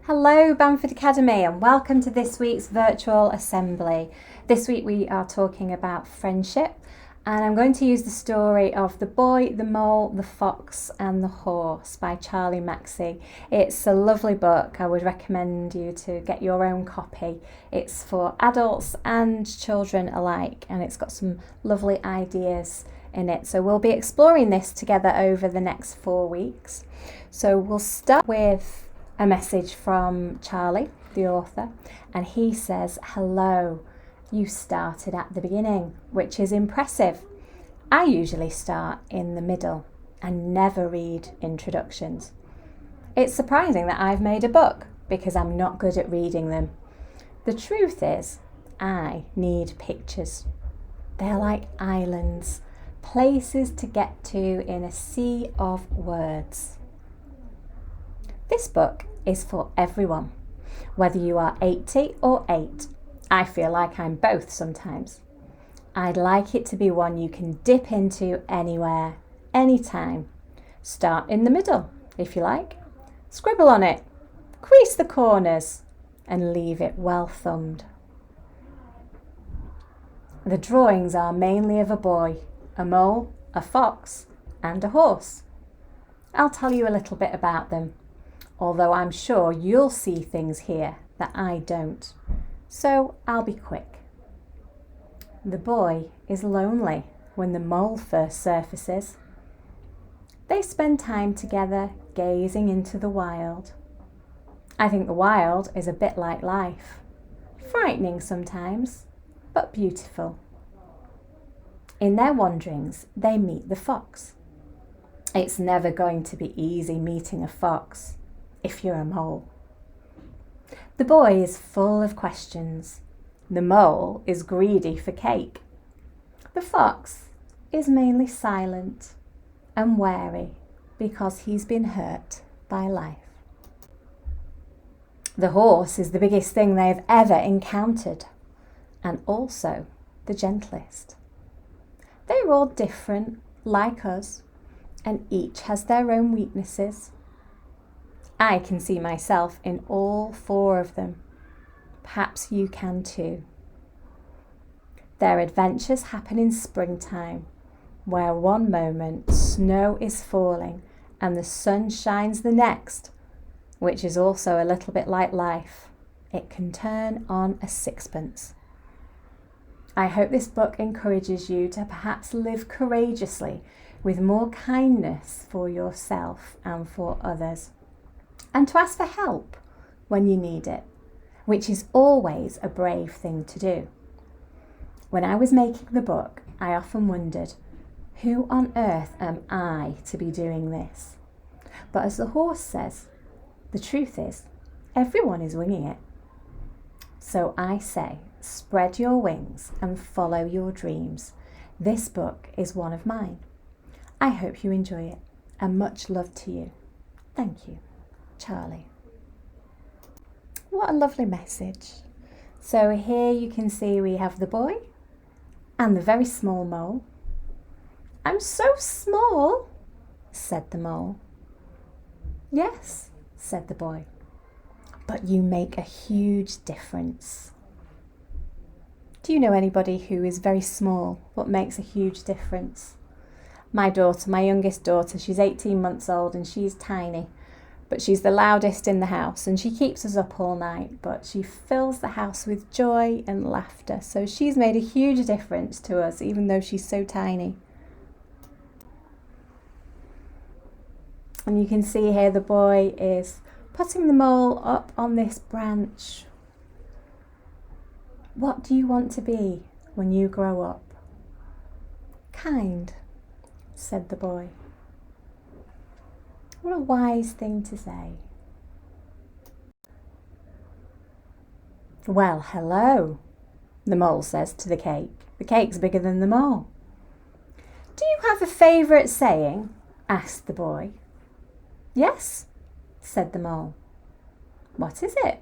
Hello, Bamford Academy, and welcome to this week's virtual assembly. This week we are talking about friendship, and I'm going to use the story of The Boy, the Mole, the Fox and the Horse by Charlie Mackesy. It's a lovely book. I would recommend you to get your own copy. It's for adults and children alike, and it's got some lovely ideas in it. So we'll be exploring this together over the next 4 weeks. So we'll start with a message from Charlie, the author, and he says, "Hello, you started at the beginning, which is impressive. I usually start in the middle and never read introductions. It's surprising that I've made a book because I'm not good at reading them. The truth is, I need pictures. They're like islands, places to get to in a sea of words." This book is for everyone, whether you are 80 or 8. I feel like I'm both sometimes. I'd like it to be one you can dip into anywhere, anytime. Start in the middle, if you like. Scribble on it, crease the corners, and leave it well thumbed. The drawings are mainly of a boy, a mole, a fox, and a horse. I'll tell you a little bit about them, although I'm sure you'll see things here that I don't. So I'll be quick. The boy is lonely when the mole first surfaces. They spend time together gazing into the wild. I think the wild is a bit like life, frightening sometimes, but beautiful. In their wanderings, they meet the fox. It's never going to be easy meeting a fox if you're a mole. The boy is full of questions. The mole is greedy for cake. The fox is mainly silent and wary because he's been hurt by life. The horse is the biggest thing they've ever encountered, and also the gentlest. They're all different, like us, and each has their own weaknesses. I can see myself in all 4 of them. Perhaps you can too. Their adventures happen in springtime, where one moment snow is falling and the sun shines the next, which is also a little bit like life. It can turn on a sixpence. I hope this book encourages you to perhaps live courageously with more kindness for yourself and for others, and to ask for help when you need it, which is always a brave thing to do. When I was making the book, I often wondered, who on earth am I to be doing this? But as the horse says, the truth is, everyone is winging it. So I say, spread your wings and follow your dreams. This book is one of mine. I hope you enjoy it, and much love to you. Thank you. Charlie. What a lovely message. So here you can see we have the boy and the very small mole. "I'm so small," said the mole. "Yes," said the boy, "but you make a huge difference." Do you know anybody who is very small but makes a huge difference? My daughter, my youngest daughter, she's 18 months old and she's tiny. But she's the loudest in the house and she keeps us up all night, but she fills the house with joy and laughter. So she's made a huge difference to us, even though she's so tiny. And you can see here the boy is putting the mole up on this branch. What do you want to be when you grow up? "Kind," said the boy. What a wise thing to say. "Well, hello," the mole says to the cake. The cake's bigger than the mole. "Do you have a favourite saying?" asked the boy. "Yes," said the mole. "What is it?"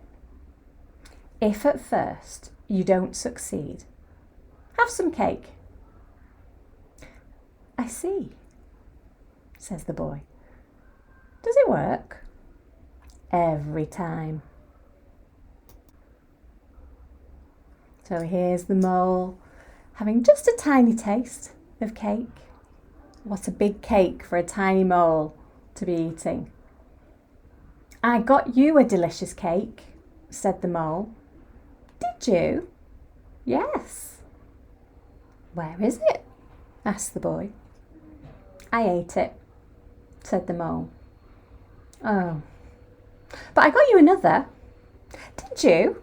"If at first you don't succeed, have some cake." "I see," says the boy. "Does it work?" "Every time," So here's the mole having just a tiny taste of cake. What a big cake for a tiny mole to be eating. I got you a delicious cake, said the mole. Did you? Yes. Where is it? Asked the boy. I ate it, said the mole. Oh, but I got you another. Did you?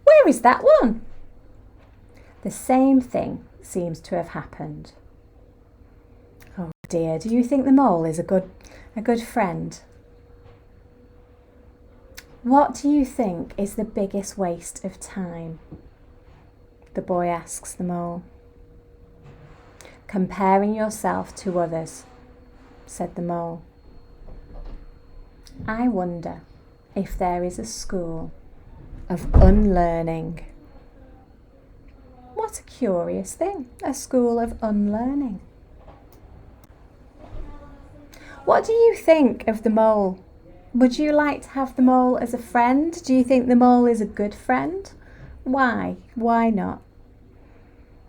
Where is that one? The same thing seems to have happened. Oh dear, do you think the mole is a good friend? What do you think is the biggest waste of time? The boy asks the mole. Comparing yourself to others, said the mole. I wonder if there is a school of unlearning. What a curious thing, a school of unlearning. What do you think of the mole? Would you like to have the mole as a friend? Do you think the mole is a good friend? Why? Why not?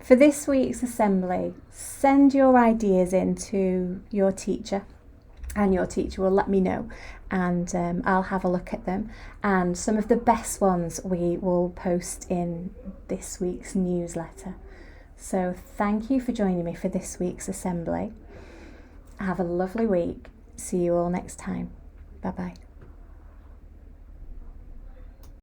For this week's assembly, send your ideas in to your teacher, and your teacher will let me know, and I'll have a look at them, and some of the best ones we will post in this week's newsletter. So thank you for joining me for this week's assembly. Have a lovely week. See you all next time. Bye bye.